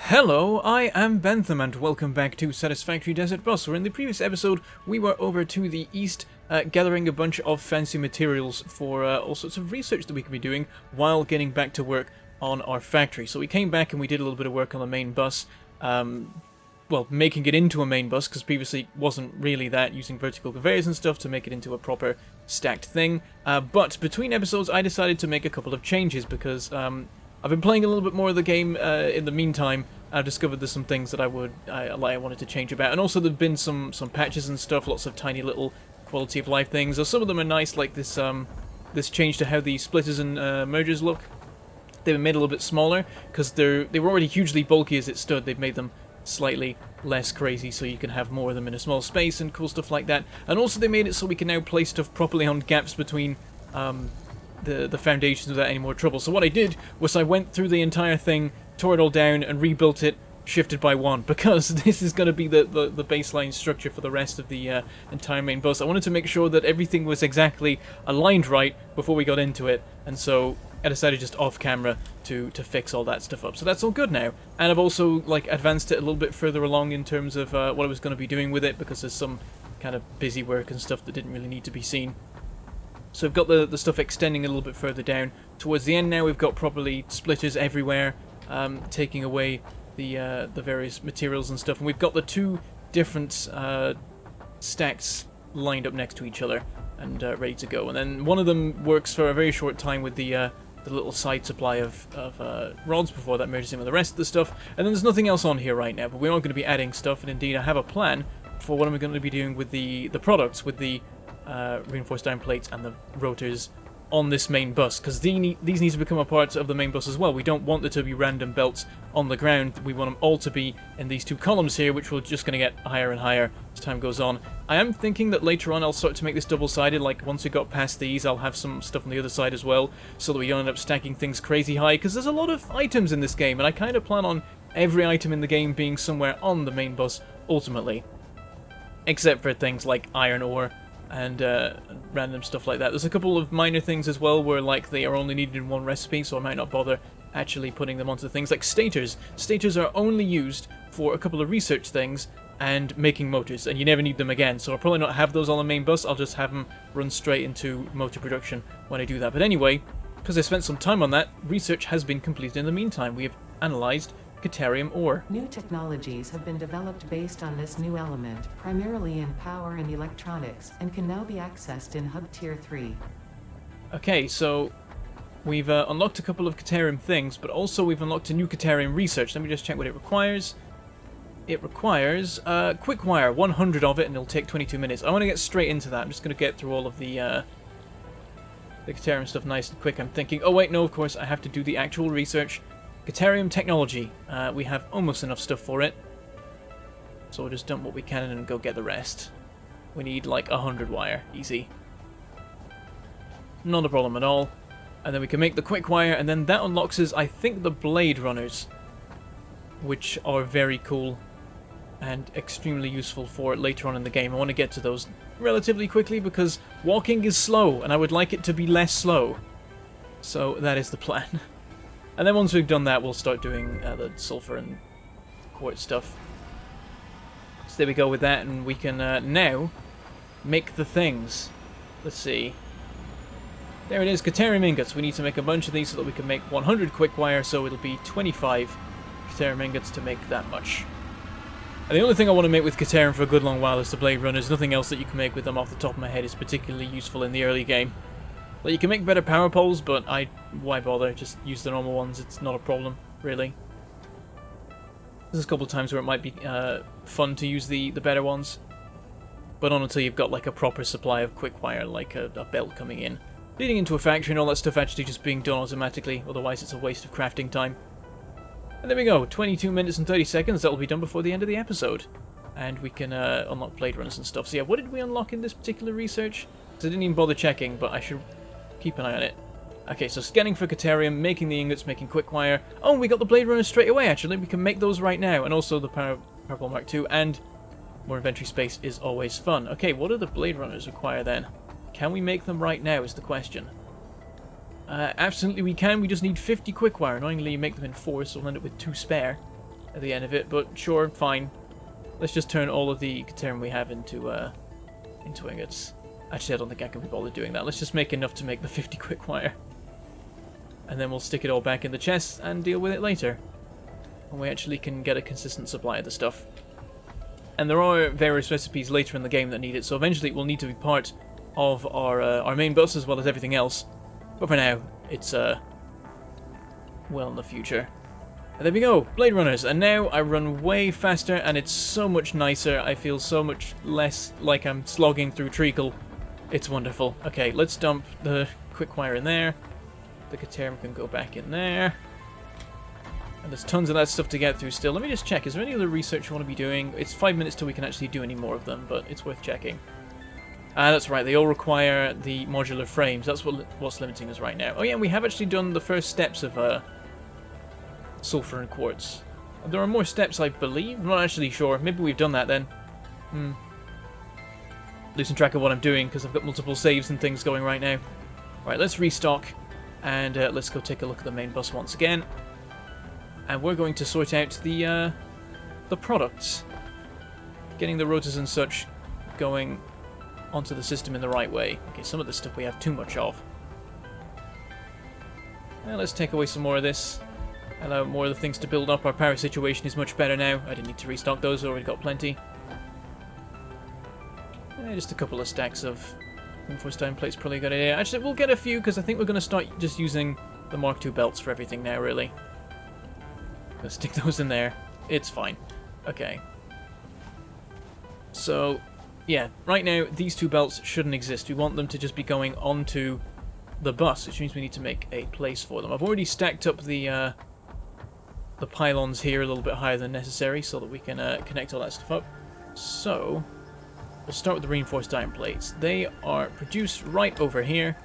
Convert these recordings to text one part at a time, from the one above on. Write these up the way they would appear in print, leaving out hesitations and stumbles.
Hello, I am Bentham and welcome back to Satisfactory Desert Bus, where in the previous episode we were over to the east gathering a bunch of fancy materials for all sorts of research that we can be doing while getting back to work on our factory. So we came back and we did a little bit of work on the main bus, well, making it into a main bus, because previously it wasn't really that, using vertical conveyors and stuff to make it into a proper stacked thing. But between episodes I decided to make a couple of changes because I've been playing a little bit more of the game in the meantime. I've discovered there's some things that I wanted to change about, and also there've been some patches and stuff, lots of tiny little quality of life things. So some of them are nice, like this this change to how the splitters and mergers look. They've been made a little bit smaller because they were already hugely bulky as it stood. They've made them slightly less crazy so you can have more of them in a small space and cool stuff like that. And also they made it so we can now place stuff properly on gaps between the foundations without any more trouble. So what I did was I went through the entire thing, tore it all down, and rebuilt it shifted by one, because this is going to be the baseline structure for the rest of the entire main bus. I wanted to make sure that everything was exactly aligned right before we got into it, and so I decided just off camera to fix all that stuff up. So that's all good now, and I've also like advanced it a little bit further along in terms of what I was going to be doing with it, because there's some kind of busy work and stuff that didn't really need to be seen. So we've got the stuff extending a little bit further down. Towards the end now we've got properly splitters everywhere, taking away the various materials and stuff. And we've got the two different stacks lined up next to each other and ready to go. And then one of them works for a very short time with the little side supply of rods before that merges in with the rest of the stuff. And then there's nothing else on here right now, but we are going to be adding stuff. And indeed I have a plan for what I'm going to be doing with the products, with the reinforced iron plates and the rotors on this main bus, because these need to become a part of the main bus as well. We don't want there to be random belts on the ground. We want them all to be in these two columns here, which we're just going to get higher and higher as time goes on. I am thinking that later on I'll start to make this double-sided, like once we got past these I'll have some stuff on the other side as well, so that we don't end up stacking things crazy high, because there's a lot of items in this game, and I kind of plan on every item in the game being somewhere on the main bus ultimately, except for things like iron ore and random stuff like that. There's a couple of minor things as well where like they are only needed in one recipe, so I might not bother actually putting them onto things like stators. Stators are only used for a couple of research things and making motors, and you never need them again, so I'll probably not have those on the main bus. I'll just have them run straight into motor production when I do that. But anyway, because I spent some time on that, research has been completed in the meantime. We have analysed Caterium ore. New technologies have been developed based on this new element, primarily in power and electronics, and can now be accessed in Hub Tier 3. Okay, so we've unlocked a couple of Caterium things, but also we've unlocked a new Caterium research. Let me just check what it requires. It requires quick wire, 100 of it, and it'll take 22 minutes. I want to get straight into that. I'm just going to get through all of the Caterium stuff nice and quick. I'm thinking, oh wait, no, of course, I have to do the actual research. Caterium technology. We have almost enough stuff for it, so we'll just dump what we can and go get the rest. We need like 100 wire, easy. Not a problem at all. And then we can make the quick wire, and then that unlocks us, I think, the blade runners, which are very cool and extremely useful for later on in the game. I want to get to those relatively quickly because walking is slow, and I would like it to be less slow. So that is the plan. And then once we've done that, we'll start doing the sulfur and quartz stuff. So there we go with that, and we can now make the things. Let's see. There it is, Caterium ingots. We need to make a bunch of these so that we can make 100 quick wire, so it'll be 25 Caterium ingots to make that much. And the only thing I want to make with Caterium for a good long while is the blade runners. Nothing else that you can make with them off the top of my head is particularly useful in the early game. Like, you can make better power poles, but why bother? Just use the normal ones. It's not a problem, really. There's a couple of times where it might be fun to use the better ones, but not until you've got like a proper supply of quick wire, like a belt coming in, leading into a factory and all that stuff actually just being done automatically. Otherwise, it's a waste of crafting time. And there we go. 22 minutes and 30 seconds. That'll be done before the end of the episode, and we can unlock blade runners and stuff. So yeah, what did we unlock in this particular research? I didn't even bother checking, but I should keep an eye on it. Okay, so scanning for Caterium, making the ingots, making quick wire. Oh, we got the blade runners straight away, actually. We can make those right now. And also the Powerball Mark II, and more inventory space is always fun. Okay, what do the blade runners require then? Can we make them right now is the question. Absolutely we can. We just need 50 quick wire. Annoyingly, you make them in 4, so we'll end up with 2 spare. at the end of it, but sure, fine. Let's just turn all of the Caterham we have into ingots. Actually, I don't think I can be bothered doing that. Let's just make enough to make the 50 quick wire. And then we'll stick it all back in the chest and deal with it later. And we actually can get a consistent supply of the stuff. And there are various recipes later in the game that need it, so eventually it will need to be part of our main bus as well as everything else. But for now, it's well in the future. And there we go, Blade Runners, and now I run way faster and it's so much nicer. I feel so much less like I'm slogging through treacle. It's wonderful. Okay, let's dump the quick wire in there. The Caterham can go back in there. And there's tons of that stuff to get through still. Let me just check, is there any other research you want to be doing? It's 5 minutes till we can actually do any more of them, but it's worth checking. Ah, that's right, they all require the modular frames. That's what's limiting us right now. Oh yeah, we have actually done the first steps of sulfur and quartz. There are more steps, I believe. I'm not actually sure. Maybe we've done that then. Losing track of what I'm doing because I've got multiple saves and things going right now. Right, let's restock and let's go take a look at the main bus once again. And we're going to sort out the products. Getting the rotors and such going onto the system in the right way. Okay, some of this stuff we have too much of. Now let's take away some more of this. Allow more of the things to build up. Our power situation is much better now. I didn't need to restock those, already got plenty. Just a couple of stacks of reinforced iron plates, probably a good idea. Actually, we'll get a few because I think we're going to start just using the Mark II belts for everything now, really. Let's stick those in there. It's fine. Okay. So, yeah, right now these two belts shouldn't exist. We want them to just be going onto the bus, which means we need to make a place for them. I've already stacked up the pylons here a little bit higher than necessary so that we can connect all that stuff up. So, we'll start with the reinforced iron plates. They are produced right over here.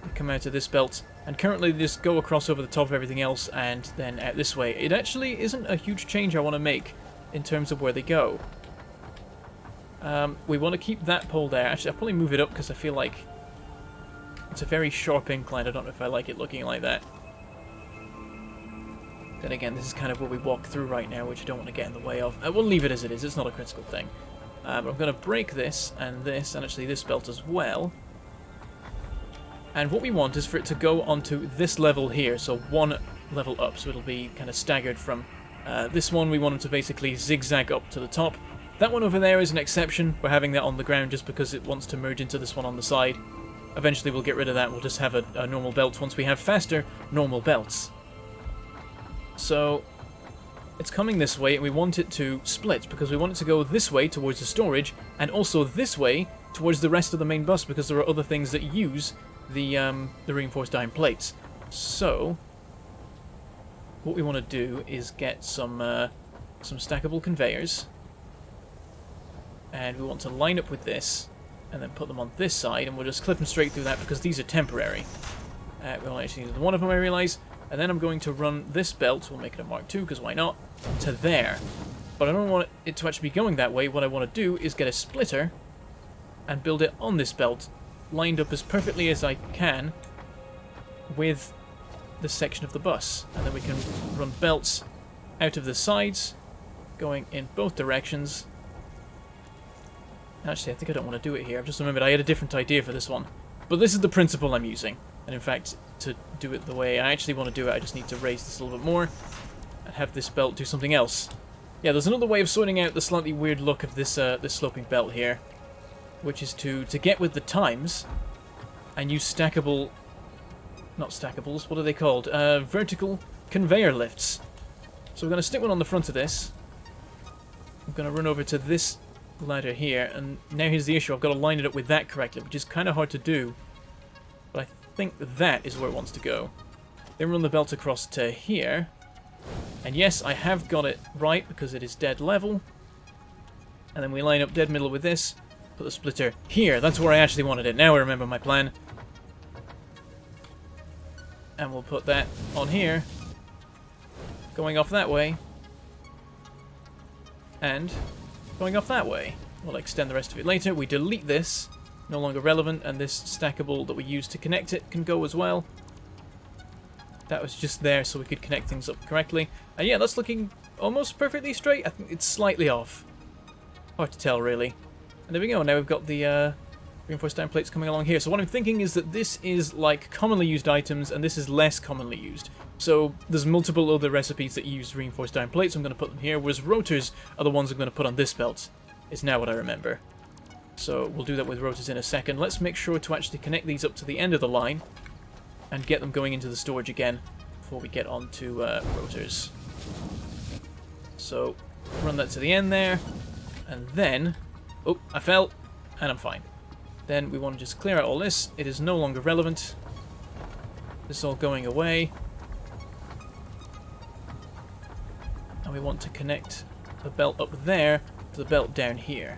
They come out of this belt, and currently they just go across over the top of everything else and then out this way. It actually isn't a huge change I want to make in terms of where they go. We want to keep that pole there. Actually, I'll probably move it up because I feel like it's a very sharp incline. I don't know if I like it looking like that. Then again, this is kind of where we walk through right now, which I don't want to get in the way of. We'll leave it as it is. It's not a critical thing. But I'm going to break this, and actually this belt as well. And what we want is for it to go onto this level here, so one level up. So it'll be kind of staggered from this one. We want them to basically zigzag up to the top. That one over there is an exception. We're having that on the ground just because it wants to merge into this one on the side. Eventually we'll get rid of that. We'll just have a normal belt once we have faster normal belts. So it's coming this way, and we want it to split because we want it to go this way towards the storage and also this way towards the rest of the main bus because there are other things that use the reinforced iron plates. So what we want to do is get some stackable conveyors, and we want to line up with this and then put them on this side, and we'll just clip them straight through that because these are temporary. We only actually need one of them, I realise. And then I'm going to run this belt, we'll make it a Mark II, because why not, to there. But I don't want it to actually be going that way. What I want to do is get a splitter and build it on this belt, lined up as perfectly as I can with this section of the bus. And then we can run belts out of the sides, going in both directions. Actually, I think I don't want to do it here. I've just remembered I had a different idea for this one. But this is the principle I'm using. And in fact, to do it the way I actually want to do it, I just need to raise this a little bit more and have this belt do something else. Yeah, there's another way of sorting out the slightly weird look of this this sloping belt here, which is to get with the times and use stackable, not stackables, what are they called? Vertical conveyor lifts. So we're going to stick one on the front of this. I'm going to run over to this ladder here, and now here's the issue. I've got to line it up with that correctly, which is kind of hard to do. But I think that is where it wants to go. Then run the belt across to here. And yes, I have got it right because it is dead level. And then we line up dead middle with this. Put the splitter here. That's where I actually wanted it. Now I remember my plan. And we'll put that on here. Going off that way. And going off that way. We'll extend the rest of it later. We delete this. No longer relevant, and this stackable that we use to connect it can go as well. That was just there so we could connect things up correctly. And yeah, that's looking almost perfectly straight. I think it's slightly off. Hard to tell, really. And there we go. Now we've got the reinforced iron plates coming along here. So what I'm thinking is that this is like commonly used items, and this is less commonly used. So there's multiple other recipes that use reinforced iron plates. I'm going to put them here, whereas rotors are the ones I'm going to put on this belt. Is now what I remember. So we'll do that with rotors in a second. Let's make sure to actually connect these up to the end of the line and get them going into the storage again before we get on to rotors. So run that to the end there, and then... Oh, I fell, and I'm fine. Then we want to just clear out all this. It is no longer relevant. This is all going away. And we want to connect the belt up there to the belt down here.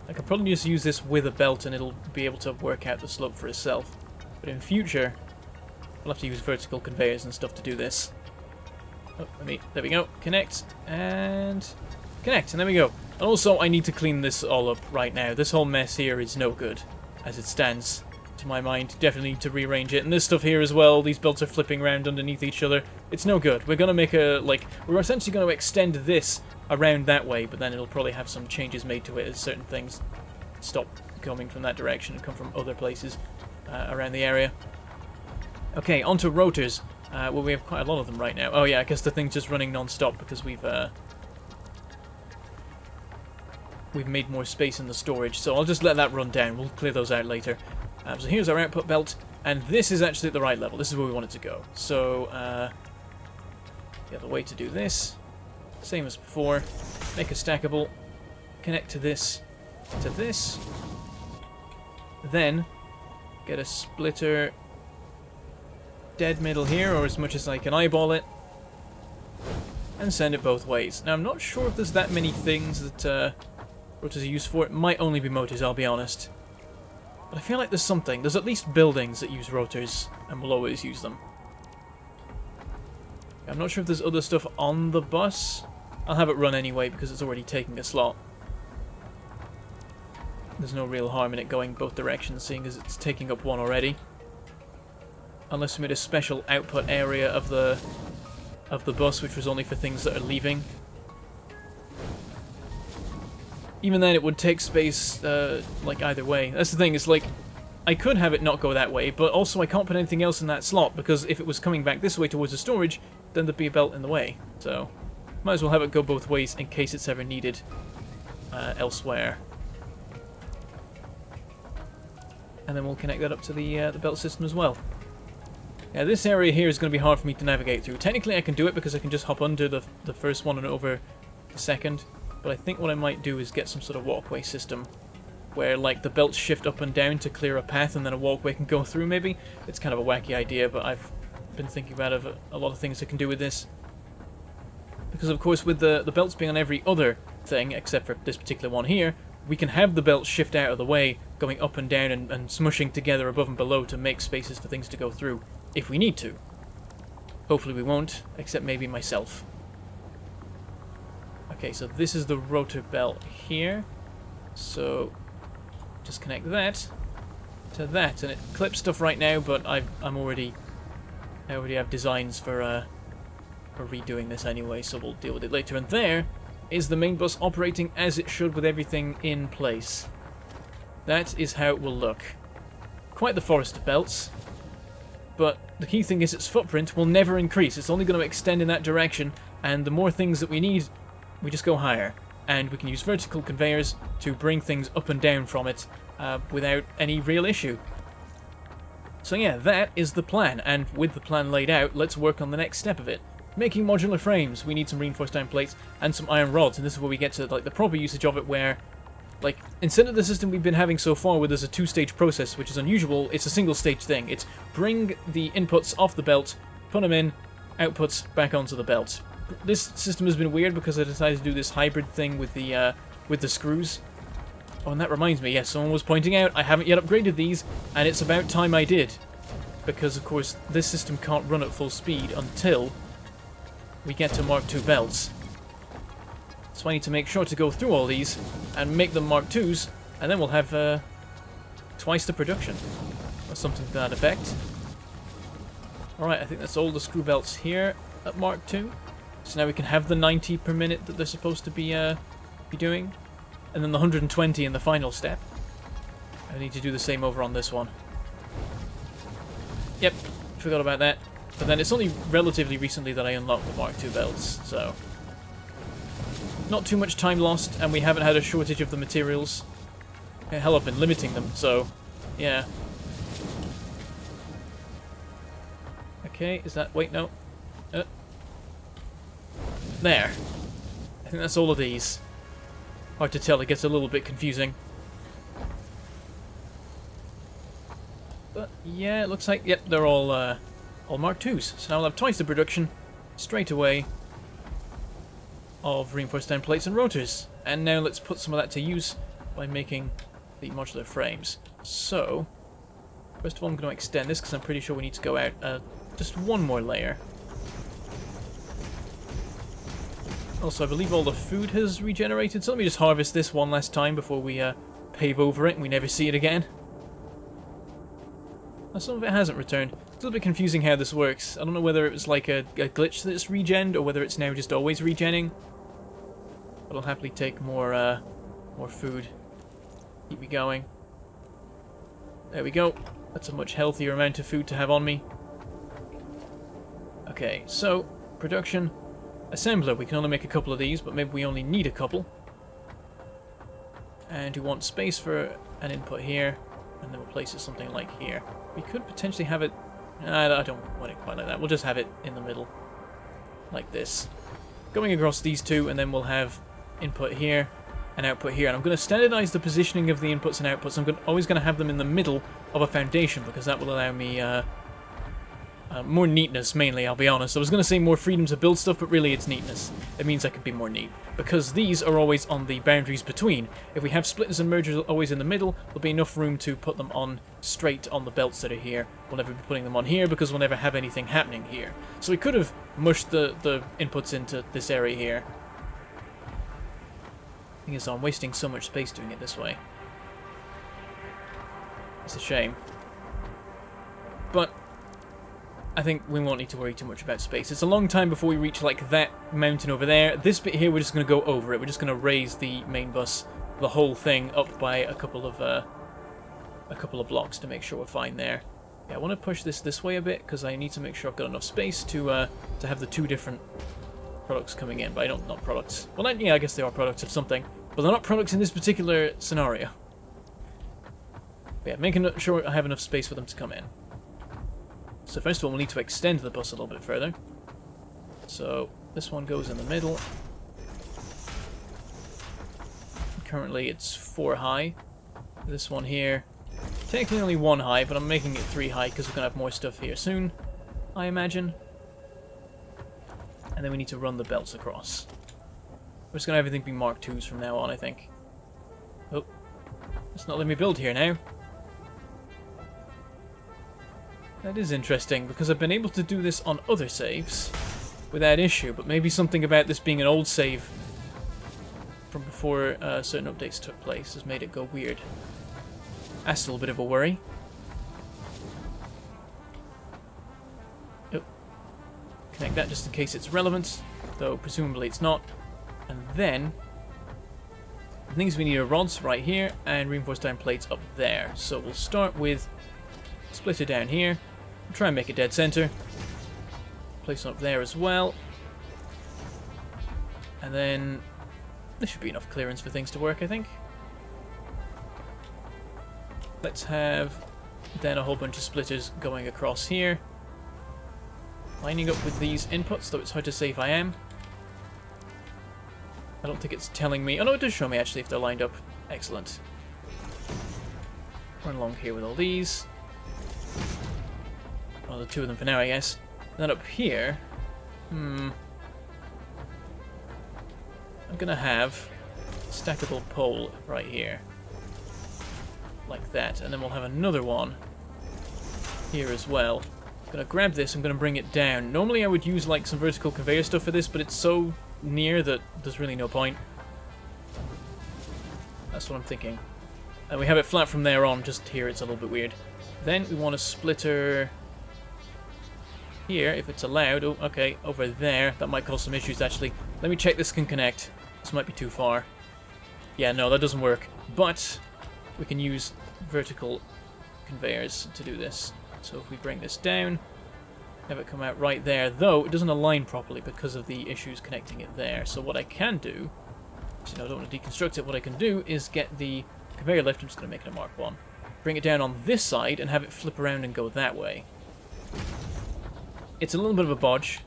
I could probably just use this with a belt and it'll be able to work out the slope for itself. But in future, we'll have to use vertical conveyors and stuff to do this. Oh, there we go. Connect, and there we go. And also, I need to clean this all up right now. This whole mess here is no good, as it stands, to my mind. Definitely need to rearrange it. And this stuff here as well, these belts are flipping around underneath each other. It's no good. We're going to make a, we're essentially going to extend this around that way, but then it'll probably have some changes made to it as certain things stop coming from that direction and come from other places around the area. Okay, onto rotors. Well, we have quite a lot of them right now. Oh yeah, I guess the thing's just running non-stop because we've made more space in the storage, so I'll just let that run down. We'll clear those out later. So here's our output belt, and this is actually at the right level. This is where we want it to go. So, yeah, the way to do this, same as before, make a stackable, connect to this, then get a splitter dead middle here, or as much as I can eyeball it, and send it both ways. Now, I'm not sure if there's that many things that rotors are used for. It might only be motors, I'll be honest. But I feel like there's something. There's at least buildings that use rotors, and will always use them. I'm not sure if there's other stuff on the bus. I'll have it run anyway, because it's already taking a slot. There's no real harm in it going both directions, seeing as it's taking up one already. Unless we made a special output area of the bus, which was only for things that are leaving. Even then, it would take space, like, either way. That's the thing, it's like, I could have it not go that way, but also I can't put anything else in that slot, because if it was coming back this way towards the storage, then there'd be a belt in the way. So, might as well have it go both ways in case it's ever needed elsewhere. And then we'll connect that up to the belt system as well. Now, this area here is going to be hard for me to navigate through. Technically, I can do it because I can just hop under the first one and over the second. But I think what I might do is get some sort of walkway system where, like, the belts shift up and down to clear a path and then a walkway can go through, maybe. It's kind of a wacky idea, but I've been thinking about a lot of things I can do with this. Because, of course, with the belts being on every other thing, except for this particular one here, we can have the belts shift out of the way, going up and down and smushing together above and below to make spaces for things to go through, if we need to. Hopefully we won't, except maybe myself. Okay, so this is the rotor belt here. So just connect that to that, and it clips stuff right now, but I already have designs for redoing this anyway, so we'll deal with it later. And there is the main bus operating as it should with everything in place. That is how it will look. Quite the forest of belts, but the key thing is its footprint will never increase. It's only going to extend in that direction, and the more things that we need, we just go higher. And we can use vertical conveyors to bring things up and down from it without any real issue. So yeah, that is the plan, and with the plan laid out, let's work on the next step of it. Making modular frames. We need some reinforced iron plates and some iron rods, and this is where we get to like the proper usage of it, where, like, instead of the system we've been having so far where there's a two-stage process, which is unusual, it's a single-stage thing. It's bring the inputs off the belt, put them in, outputs back onto the belt. This system has been weird because I decided to do this hybrid thing with the screws. Oh, and that reminds me, yes, someone was pointing out I haven't yet upgraded these, and it's about time I did. Because, of course, this system can't run at full speed until we get to Mark II belts. So I need to make sure to go through all these and make them Mark IIs, and then we'll have twice the production, or something to that effect. Alright, I think that's all the screw belts here at Mark II. So now we can have the 90 per minute that they're supposed to be doing. And then the 120 in the final step. I need to do the same over on this one. Yep, forgot about that. But then it's only relatively recently that I unlocked the Mark II belts, so... Not too much time lost, and we haven't had a shortage of the materials. Hell, I've been limiting them, so... Yeah. Okay, is that... Wait, no. There. I think that's all of these. Hard to tell, it gets a little bit confusing. But, yeah, it looks like... Yep, they're all Mark IIs. So now we'll have twice the production, straight away, of reinforced end plates and rotors. And now let's put some of that to use by making the modular frames. So, first of all I'm going to extend this because I'm pretty sure we need to go out just one more layer. Also, I believe all the food has regenerated, so let me just harvest this one last time before we pave over it and we never see it again. Now, some of it hasn't returned. It's a little bit confusing how this works. I don't know whether it was like a glitch that it's regened or whether it's now just always regenning. But I'll happily take more food. Keep me going. There we go. That's a much healthier amount of food to have on me. Okay, so, production. Assembler, we can only make a couple of these, but maybe we only need a couple. And we want space for an input here, and then we'll place it something like here. We could potentially have it... I don't want it quite like that. We'll just have it in the middle, like this. Going across these two, and then we'll have input here and output here. And I'm going to standardize the positioning of the inputs and outputs. I'm always going to have them in the middle of a foundation, because that will allow me... more neatness, mainly, I'll be honest. I was going to say more freedom to build stuff, but really it's neatness. It means I can be more neat. Because these are always on the boundaries between. If we have splitters and mergers always in the middle, there'll be enough room to put them on straight on the belts that are here. We'll never be putting them on here, because we'll never have anything happening here. So we could have mushed the inputs into this area here. The thing is, I'm wasting so much space doing it this way. It's a shame. But... I think we won't need to worry too much about space. It's a long time before we reach, like, that mountain over there. This bit here, we're just going to go over it. We're just going to raise the main bus, the whole thing, up by a couple of blocks to make sure we're fine there. Yeah, I want to push this way a bit, because I need to make sure I've got enough space to have the two different products coming in. But I don't... not products. Well, yeah, I guess they are products of something. But they're not products in this particular scenario. But yeah, making sure I have enough space for them to come in. So first of all, we'll need to extend the bus a little bit further. So this one goes in the middle. Currently it's 4 high. This one here, technically only 1 high, but I'm making it 3 high because we're going to have more stuff here soon, I imagine. And then we need to run the belts across. We're just going to have everything be Mark IIs from now on, I think. Oh, it's not letting me build here now. That is interesting, because I've been able to do this on other saves without issue, but maybe something about this being an old save from before certain updates took place has made it go weird. That's a little bit of a worry. Oh. Connect that just in case it's relevant, though presumably it's not. And then, the things we need are rods right here and reinforced iron plates up there. So we'll start with splitter down here. Try and make it dead center. Place one up there as well. And then there should be enough clearance for things to work, I think. Let's have then a whole bunch of splitters going across here. Lining up with these inputs, though it's hard to say if I am. I don't think it's telling me. Oh no, it does show me actually if they're lined up. Excellent. Run along here with all these. Well, the 2 of them for now, I guess. Then up here, I'm gonna have a stackable pole right here, like that, and then we'll have another one here as well. I'm gonna grab this. I'm gonna bring it down. Normally, I would use like some vertical conveyor stuff for this, but it's so near that there's really no point. That's what I'm thinking. And we have it flat from there on. Just here, it's a little bit weird. Then we want a splitter here, if it's allowed. Oh, okay, over there. That might cause some issues, actually. Let me check this can connect. This might be too far. Yeah, no, that doesn't work. But we can use vertical conveyors to do this. So if we bring this down, have it come out right there, though it doesn't align properly because of the issues connecting it there. So what I can do, so I don't want to deconstruct it, what I can do is get the conveyor lift. I'm just going to make it a Mark 1. Bring it down on this side and have it flip around and go that way. It's a little bit of a bodge.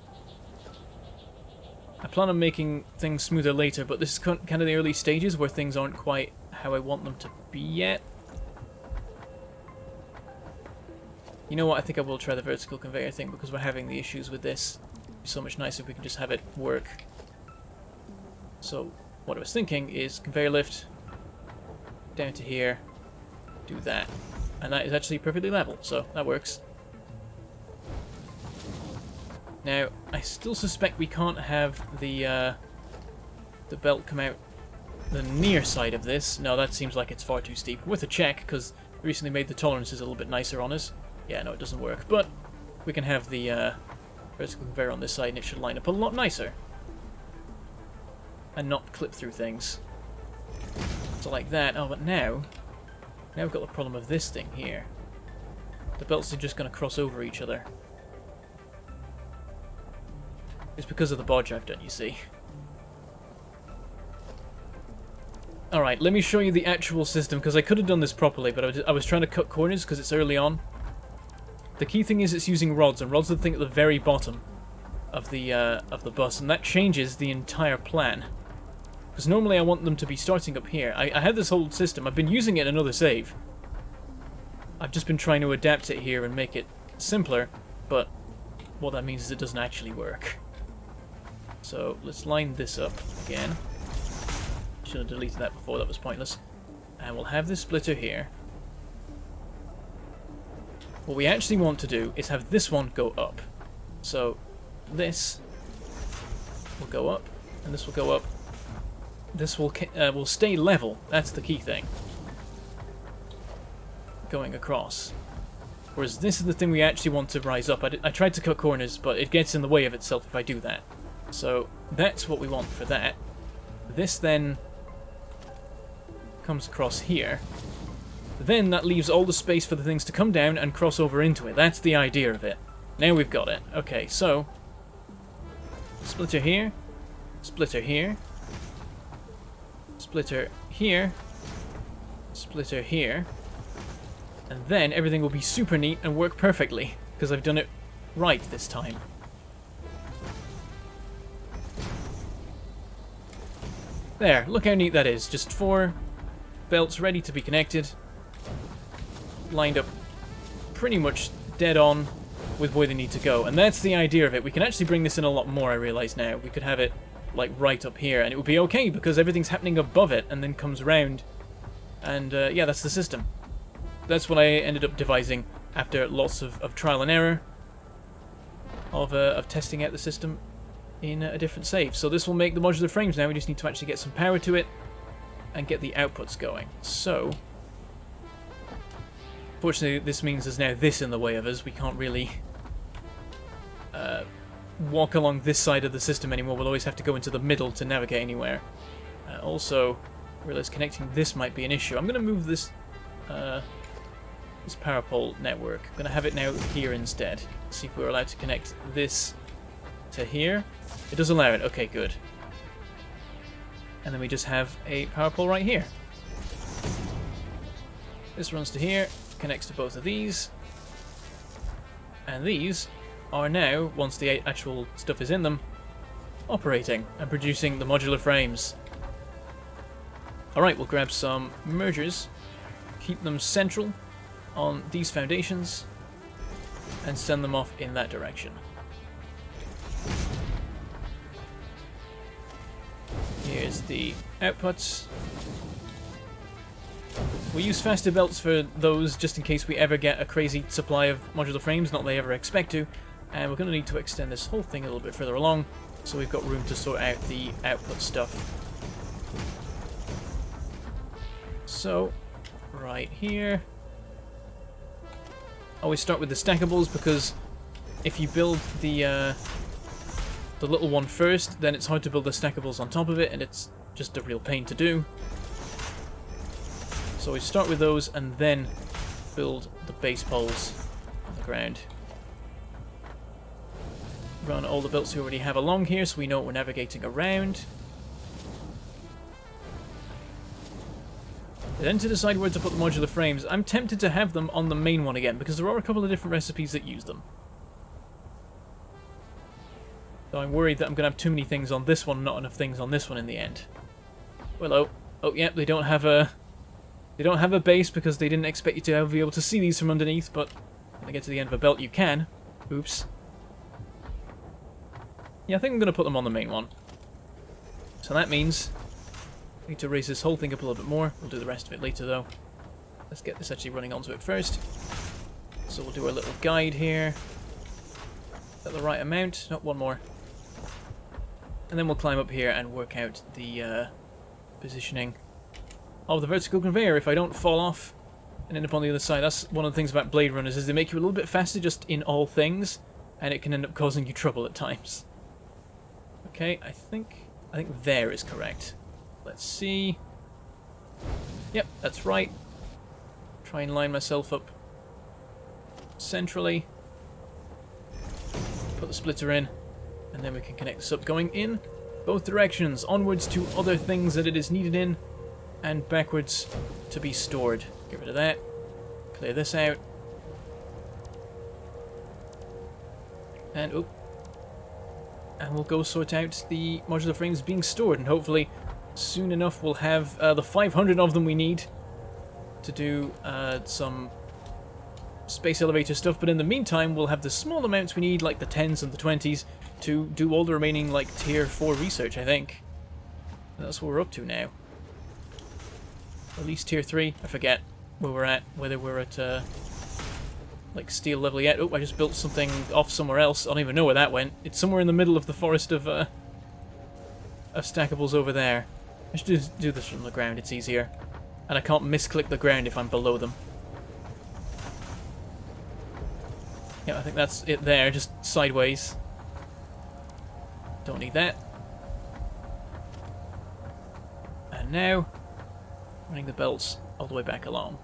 I plan on making things smoother later, but this is kind of the early stages where things aren't quite how I want them to be yet. You know what, I think I will try the vertical conveyor thing because we're having the issues with this. It'd be so much nicer if we can just have it work. So, what I was thinking is conveyor lift down to here, do that. And that is actually perfectly level, so that works. Now, I still suspect we can't have the belt come out the near side of this. No, that seems like it's far too steep. Worth a check, because we recently made the tolerances a little bit nicer on us. Yeah, no, it doesn't work. But we can have the vertical conveyor on this side, and it should line up a lot nicer. And not clip through things. So like that. Oh, but now we've got the problem of this thing here. The belts are just going to cross over each other. It's because of the bodge I've done, you see. Alright, let me show you the actual system, because I could have done this properly, but I was trying to cut corners because it's early on. The key thing is it's using rods, and rods are the thing at the very bottom of the bus, and that changes the entire plan. Because normally I want them to be starting up here. I had this whole system. I've been using it in another save. I've just been trying to adapt it here and make it simpler, but what that means is it doesn't actually work. So let's line this up again. Should have deleted that before, that was pointless. And we'll have this splitter here. What we actually want to do is have this one go up. So this will go up, and this will go up. This will stay level. That's the key thing. Going across. Whereas this is the thing we actually want to rise up. I tried to cut corners, but it gets in the way of itself if I do that. So that's what we want for that. This then comes across here. Then that leaves all the space for the things to come down and cross over into it. That's the idea of it. Now we've got it. Okay, so splitter here, splitter here, splitter here, splitter here, and then everything will be super neat and work perfectly because I've done it right this time. There, look how neat that is. Just 4 belts ready to be connected. Lined up pretty much dead on with where they need to go. And that's the idea of it. We can actually bring this in a lot more, I realise now. We could have it like right up here and it would be okay because everything's happening above it and then comes around. And yeah, that's the system. That's what I ended up devising after lots of trial and error of testing out the system in a different save. So this will make the modular frames now. We just need to actually get some power to it and get the outputs going. So fortunately this means there's now this in the way of us. We can't really walk along this side of the system anymore. We'll always have to go into the middle to navigate anywhere. Also realize connecting this might be an issue. I'm going to move this this power pole network. I'm going to have it now here instead. See if we're allowed to connect this to here. It does allow it. Okay, good. And then we just have a power pole right here. This runs to here, connects to both of these. And these are now, once the actual stuff is in them, operating and producing the modular frames. Alright, we'll grab some mergers, keep them central on these foundations, and send them off in that direction. Here's the outputs. We use faster belts for those just in case we ever get a crazy supply of modular frames, not that they ever expect to. And we're going to need to extend this whole thing a little bit further along, so we've got room to sort out the output stuff. So, right here. Always start with the stackables because if you build the little one first, then it's hard to build the stackables on top of it, and it's just a real pain to do. So we start with those, and then build the base poles on the ground. Run all the belts we already have along here, so we know what we're navigating around. Then to decide where to put the modular frames, I'm tempted to have them on the main one again, because there are a couple of different recipes that use them. So I'm worried that I'm going to have too many things on this one, not enough things on this one in the end. Well, oh yeah, they don't have a base because they didn't expect you to be able to see these from underneath, but when I get to the end of a belt you can. Oops. Yeah, I think I'm going to put them on the main one. So that means I need to raise this whole thing up a little bit more. We'll do the rest of it later though. Let's get this actually running onto it first. So we'll do our little guide here. Is that the right amount? No, one more. And then we'll climb up here and work out the positioning of the vertical conveyor if I don't fall off and end up on the other side. That's one of the things about Blade Runners, is they make you a little bit faster just in all things, and it can end up causing you trouble at times. Okay, I think there is correct. Let's see. Yep, that's right. Try and line myself up centrally. Put the splitter in, and then we can connect this up, going in both directions, onwards to other things that it is needed in, and backwards to be stored. Get rid of that. Clear this out. And, oh. And we'll go sort out the modular frames being stored, and hopefully soon enough we'll have the 500 of them we need to do some space elevator stuff, but in the meantime we'll have the small amounts we need, like the 10s and the 20s, to do all the remaining, like, tier 4 research, I think. And that's what we're up to now. At least tier 3, I forget where we're at, whether we're at, like, steel level yet. Oh, I just built something off somewhere else. I don't even know where that went. It's somewhere in the middle of the forest of stackables over there. I should just do this from the ground, it's easier. And I can't misclick the ground if I'm below them. Yeah, I think that's it there, just sideways. Don't need that. And now, running the belts all the way back along.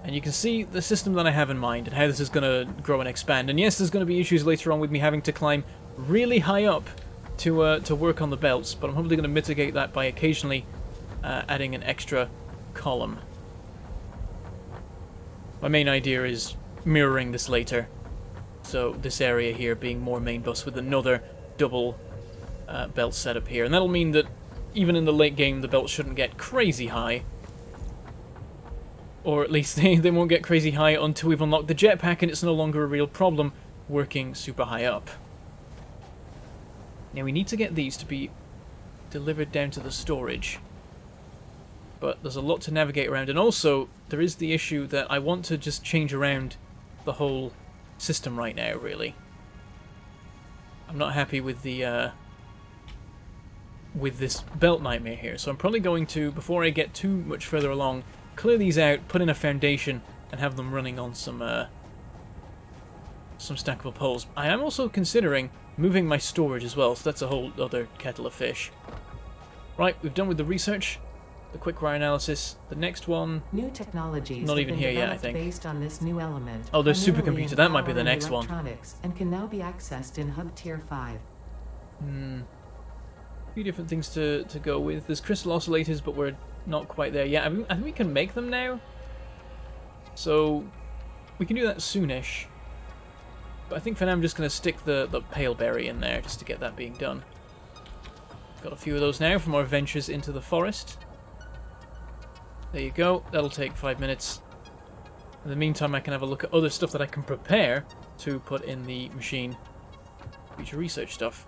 And you can see the system that I have in mind and how this is going to grow and expand. And yes, there's going to be issues later on with me having to climb really high up to work on the belts, but I'm hopefully going to mitigate that by occasionally adding an extra column. My main idea is mirroring this later. So this area here being more main bus with another double belt setup here. And that'll mean that even in the late game the belts shouldn't get crazy high. Or at least they won't get crazy high until we've unlocked the jetpack and it's no longer a real problem working super high up. Now we need to get these to be delivered down to the storage. But there's a lot to navigate around, and also there is the issue that I want to just change around the whole system right now, really. I'm not happy with the with this belt nightmare here, so I'm probably going to, before I get too much further along, clear these out, put in a foundation, and have them running on some stackable poles. I am also considering moving my storage as well, so that's a whole other kettle of fish. Right, we've done with the research, the quick-wire analysis. The next one, new technologies not even here yet, I think. Based on this new element. Oh, there's supercomputer. That might be the next one. And can now be accessed in Hub Tier 5. A few different things to go with. There's crystal oscillators, but we're not quite there yet. I think we can make them now, so we can do that soonish. But I think for now I'm just going to stick the pale berry in there just to get that being done. Got a few of those now from our ventures into the forest. There you go. That'll take 5 minutes. In the meantime, I can have a look at other stuff that I can prepare to put in the machine. Future research stuff.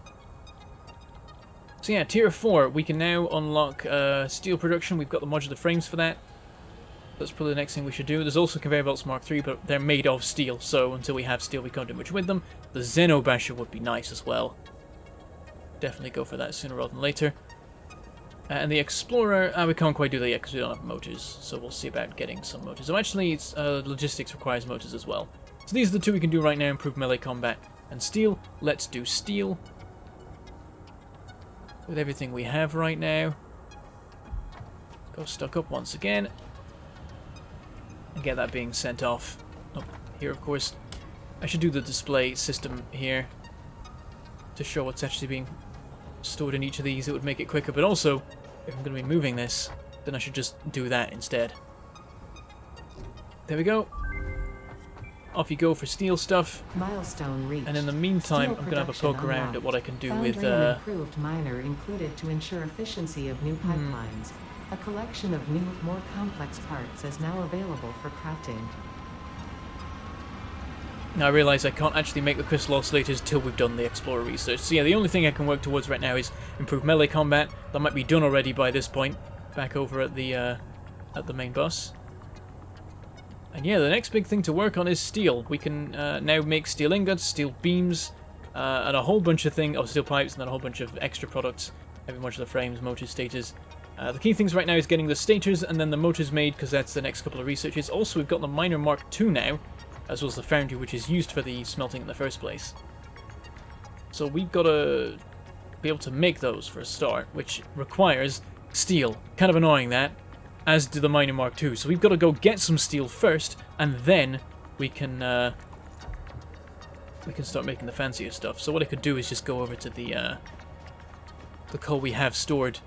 So yeah, tier 4, we can now unlock steel production. We've got the modular frames for that. That's probably the next thing we should do. There's also conveyor belts Mark III, but they're made of steel, so until we have steel we can't do much with them. The Xenobasher would be nice as well. Definitely go for that sooner rather than later. And the Explorer, we can't quite do that yet because we don't have motors, so we'll see about getting some motors. Oh, actually, it's, logistics requires motors as well. So these are the two we can do right now, improve melee combat and steel. Let's do steel. With everything we have right now. Go stock up once again. And get that being sent off. Oh, here, of course. I should do the display system here to show what's actually being stored in each of these. It would make it quicker, but also, if I'm going to be moving this, then I should just do that instead. There we go. Off you go for steel stuff. Milestone reached. And in the meantime, Steel I'm going to have a poke production around at what I can do Foundry with... and improved miner included to ensure efficiency of new pipelines. A collection of new, more complex parts is now available for crafting. Now I realise I can't actually make the crystal oscillators till we've done the Explorer research. So yeah, the only thing I can work towards right now is improve melee combat. That might be done already by this point. Back over at the main bus. And yeah, the next big thing to work on is steel. We can now make steel ingots, steel beams, and a whole bunch of things, steel pipes, and then a whole bunch of extra products. Heavy modular frames, motors, stators. The key things right now is getting the stators and then the motors made, because that's the next couple of researches. Also, we've got the Miner Mark II now, as well as the Foundry, which is used for the smelting in the first place. So we've got to be able to make those for a start, which requires steel. Kind of annoying that, as do the Miner Mark II. So we've got to go get some steel first, and then we can start making the fancier stuff. So what I could do is just go over to the coal we have stored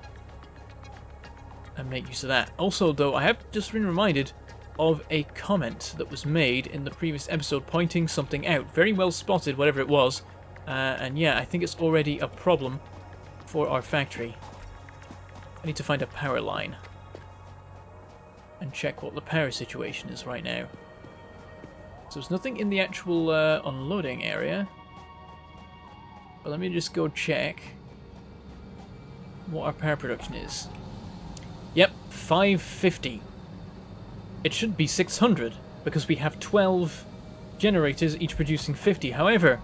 and make use of that. Also, though, I have just been reminded of a comment that was made in the previous episode pointing something out. Very well spotted, whatever it was. And yeah, I think it's already a problem for our factory. I need to find a power line and check what the power situation is right now. So there's nothing in the actual unloading area. But let me just go check what our power production is. Yep, 550. It should be 600, because we have 12 generators, each producing 50. However,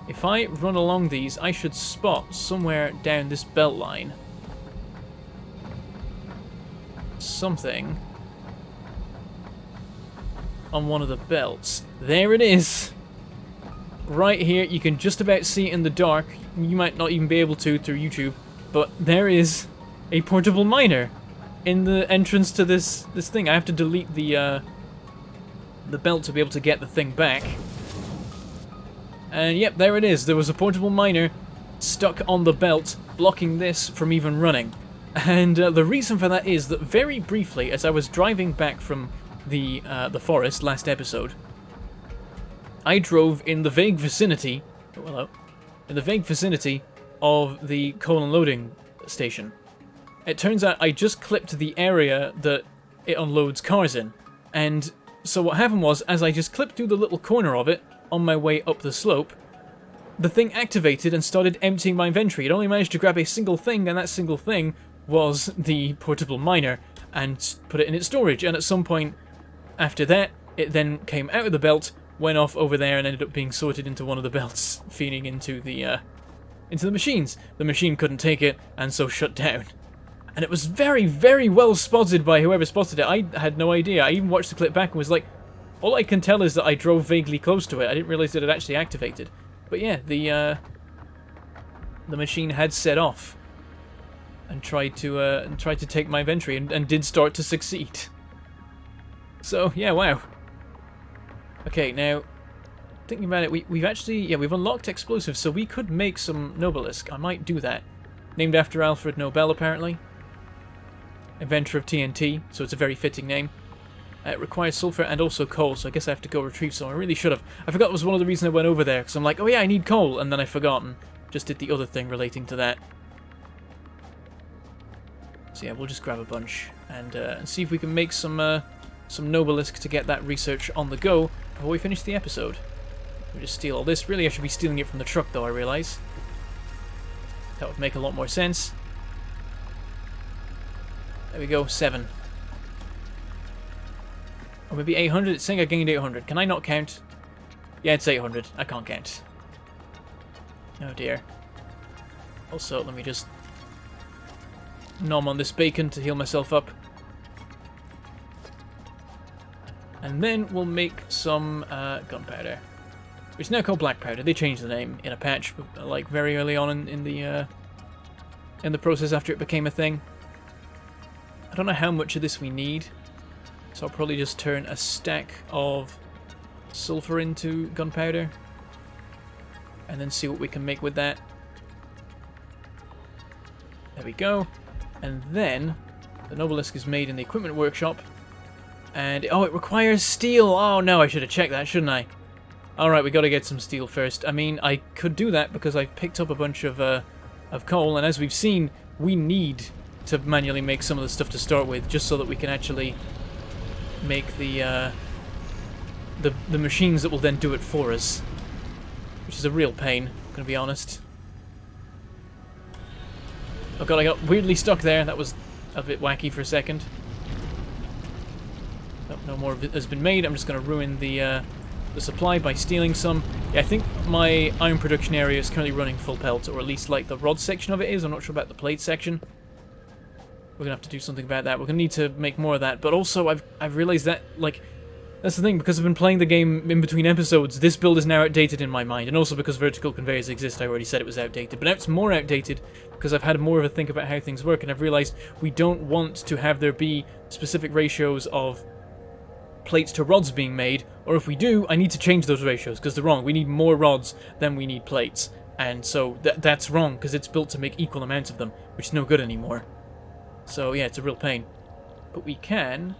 if I run along these, I should spot somewhere down this belt line something on one of the belts. There it is! Right here, you can just about see it in the dark. You might not even be able to through YouTube, but there is a portable miner in the entrance to this thing. I have to delete the belt to be able to get the thing back. And yep, there it is. There was a portable miner stuck on the belt, blocking this from even running. And the reason for that is that very briefly, as I was driving back from the forest last episode, I drove in the vague vicinity, in the vague vicinity of the coal unloading station. It turns out I just clipped the area that it unloads cars in. And so what happened was, as I just clipped through the little corner of it on my way up the slope, the thing activated and started emptying my inventory. It only managed to grab a single thing, and that single thing was the portable miner, and put it in its storage. And at some point after that, it then came out of the belt, went off over there, and ended up being sorted into one of the belts, feeding into the machines. The machine couldn't take it, and so shut down. And it was very, very well spotted by whoever spotted it. I had no idea. I even watched the clip back and was like, all I can tell is that I drove vaguely close to it. I didn't realize that it actually activated. But yeah, the machine had set off and tried to take my inventory, and did start to succeed. So yeah, wow. Okay, now thinking about it, we've unlocked explosives, so we could make some Noblest. I might do that. Named after Alfred Nobel, apparently. Inventor of TNT, so it's a very fitting name. It requires sulfur and also coal, so I guess I have to go retrieve some. I really should have. I forgot it was one of the reasons I went over there, because I'm like, oh yeah, I need coal, and then I forgot and just did the other thing relating to that. So yeah, we'll just grab a bunch and see if we can make some Noblest to get that research on the go before we finish the episode. We'll just steal all this. Really, I should be stealing it from the truck, though, I realise. That would make a lot more sense. There we go, 7. Or maybe 800. It's saying I gained 800. Can I not count? Yeah, it's 800. I can't count. Oh dear. Also, let me just nom on this bacon to heal myself up. And then we'll make some gunpowder, which is now called black powder. They changed the name in a patch, like very early on in the process after it became a thing. I don't know how much of this we need, so I'll probably just turn a stack of sulfur into gunpowder, and then see what we can make with that. There we go. And then the Noblest is made in the equipment workshop. And, oh, it requires steel. Oh, no, I should have checked that, shouldn't I? Alright, we got to get some steel first. I mean, I could do that because I've picked up a bunch of coal, and as we've seen, we need to manually make some of the stuff to start with, just so that we can actually make the machines that will then do it for us. Which is a real pain, I'm gonna be honest. Oh god, I got weirdly stuck there. That was a bit wacky for a second. Oh, no more of it has been made. I'm just going to ruin the supply by stealing some. Yeah, I think my iron production area is currently running full pelt, or at least like the rod section of it is. I'm not sure about the plate section. We're going to have to do something about that. We're going to need to make more of that. But also, I've realized that, like, that's the thing, because I've been playing the game in between episodes, this build is now outdated in my mind. And also because vertical conveyors exist, I already said it was outdated. But now it's more outdated because I've had more of a think about how things work, and I've realized we don't want to have there be specific ratios of plates to rods being made, or if we do, I need to change those ratios, because they're wrong. We need more rods than we need plates. And so that's wrong, because it's built to make equal amounts of them, which is no good anymore. So yeah, it's a real pain. But we can,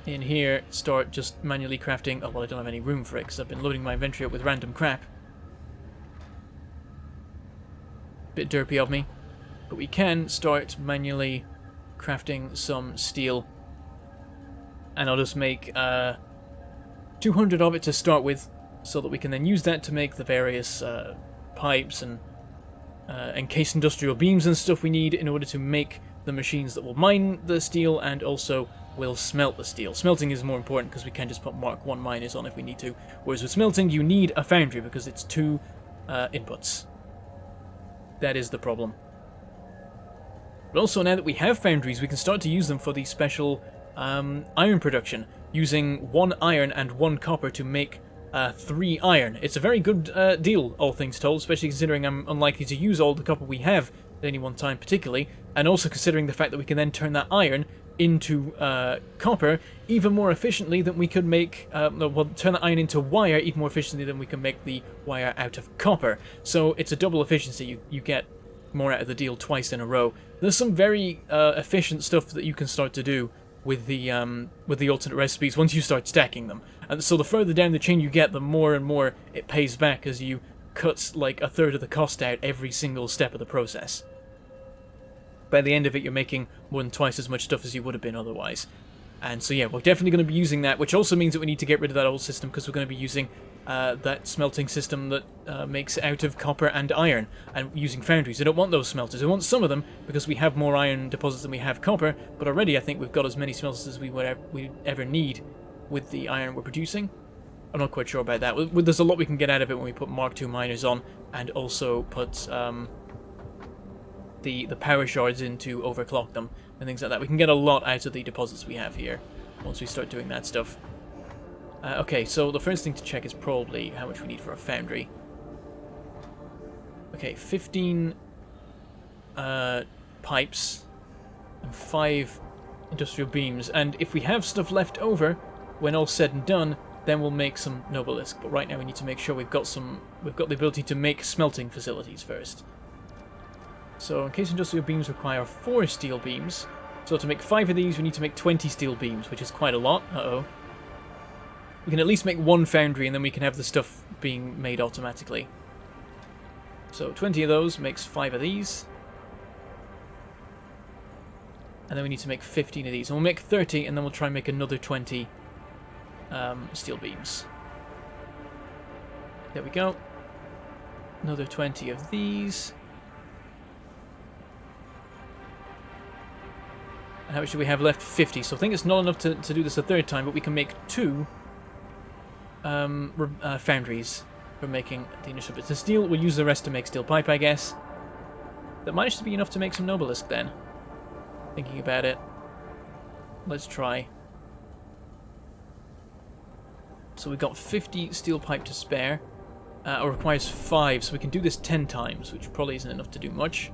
in here, start just manually crafting. Oh, well, I don't have any room for it, because I've been loading my inventory up with random crap. Bit derpy of me. But we can start manually crafting some steel. And I'll just make 200 of it to start with, so that we can then use that to make the various pipes and encased industrial beams and stuff we need in order to make the machines that will mine the steel and also will smelt the steel. Smelting is more important because we can just put Mark 1 miners on if we need to, whereas with smelting you need a foundry because it's two inputs. That is the problem. But also now that we have foundries, we can start to use them for the special iron production, using 1 iron and 1 copper to make 3 iron. It's a very good deal, all things told, especially considering I'm unlikely to use all the copper we have at any one time particularly, and also considering the fact that we can then turn that iron into copper even more efficiently than we could make, well, turn the iron into wire even more efficiently than we can make the wire out of copper. So it's a double efficiency. You get more out of the deal twice in a row. There's some very efficient stuff that you can start to do with the alternate recipes once you start stacking them. And so the further down the chain you get, the more and more it pays back as you cut like a third of the cost out every single step of the process. By the end of it, you're making more than twice as much stuff as you would have been otherwise. And so yeah, we're definitely going to be using that, which also means that we need to get rid of that old system because we're going to be using that smelting system that makes out of copper and iron, and using foundries. I don't want those smelters. I want some of them because we have more iron deposits than we have copper, but already I think we've got as many smelters as we ever need with the iron we're producing. I'm not quite sure about that. There's a lot we can get out of it when we put Mark II miners on, and also put the power shards in to overclock them and things like that. We can get a lot out of the deposits we have here once we start doing that stuff. Okay, so the first thing to check is probably how much we need for a foundry. Okay, 15 pipes and 5 industrial beams, and if we have stuff left over when all's said and done, then we'll make some Noblest. But right now we need to make sure we've got the ability to make smelting facilities first. So in case industrial beams require 4 steel beams, so to make 5 of these we need to make 20 steel beams, which is quite a lot. Uh-oh. We can at least make 1 foundry and then we can have the stuff being made automatically. So 20 of those makes 5 of these. And then we need to make 15 of these. And we'll make 30 and then we'll try and make another 20 steel beams. There we go. Another 20 of these. And how much do we have left? 50. So I think it's not enough to do this a third time, but we can make 2 foundries for making the initial bits of steel. We'll use the rest to make steel pipe, I guess. That managed to be enough to make some Noblest then. Thinking about it. Let's try. So we've got 50 steel pipe to spare. It requires 5, so we can do this 10 times, which probably isn't enough to do much.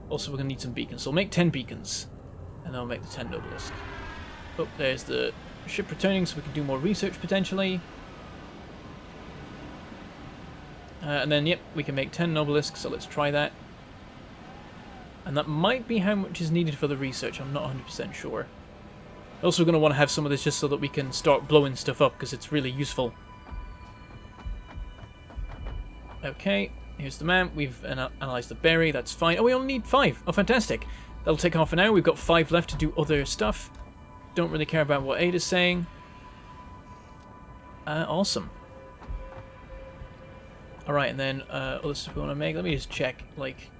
Also, we're going to need some beacons, so we'll make 10 beacons. And then we'll make the 10 Noblest. Oh, there's the ship returning, so we can do more research potentially. And then, yep, we can make 10 Nobelisks, so let's try that. And that might be how much is needed for the research, I'm not 100% sure. Also, we're going to want to have some of this just so that we can start blowing stuff up, because it's really useful. Okay, here's the map. We've analysed the berry, that's fine. Oh, we only need 5. Oh, fantastic. That'll take half an hour. We've got 5 left to do other stuff. Don't really care about what Ada's saying. Awesome. Alright, and then other stuff we want to make. Let me just check. Like,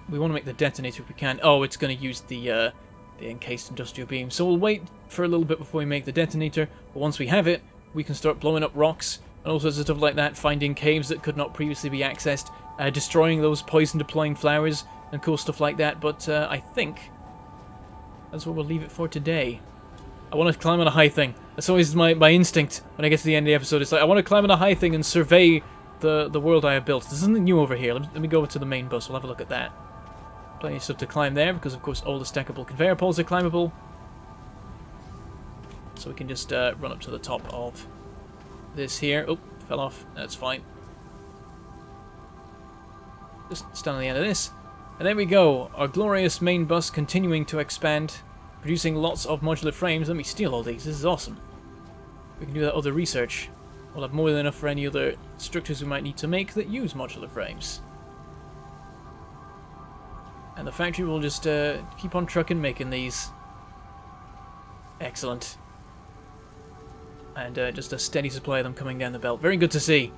we want to make the detonator if we can. Oh, it's going to use the encased industrial beam. So we'll wait for a little bit before we make the detonator. But once we have it, we can start blowing up rocks and all sorts of stuff like that. Finding caves that could not previously be accessed. Destroying those poison-deploying flowers and cool stuff like that. But I think that's what we'll leave it for today. I want to climb on a high thing. That's always my instinct when I get to the end of the episode. It's like, I want to climb on a high thing and survey the world I have built. There's something new over here. Let me go over to the main bus. We'll have a look at that. Plenty of stuff to climb there, because of course all the stackable conveyor poles are climbable. So we can just run up to the top of this here. Oh, fell off. That's fine. Just stand on the end of this. And there we go. Our glorious main bus continuing to expand, producing lots of modular frames. Let me steal all these. This is awesome. We can do that other research. We'll have more than enough for any other structures we might need to make that use modular frames. And the factory will just keep on trucking making these. Excellent. And just a steady supply of them coming down the belt. Very good to see.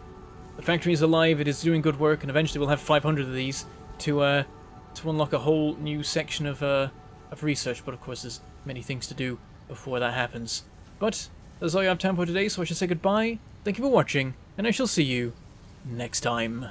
The factory is alive, it is doing good work, and eventually we'll have 500 of these to unlock a whole new section of research. But of course there's many things to do before that happens. But that's all you have time for today, so I shall say goodbye. Thank you for watching, and I shall see you next time.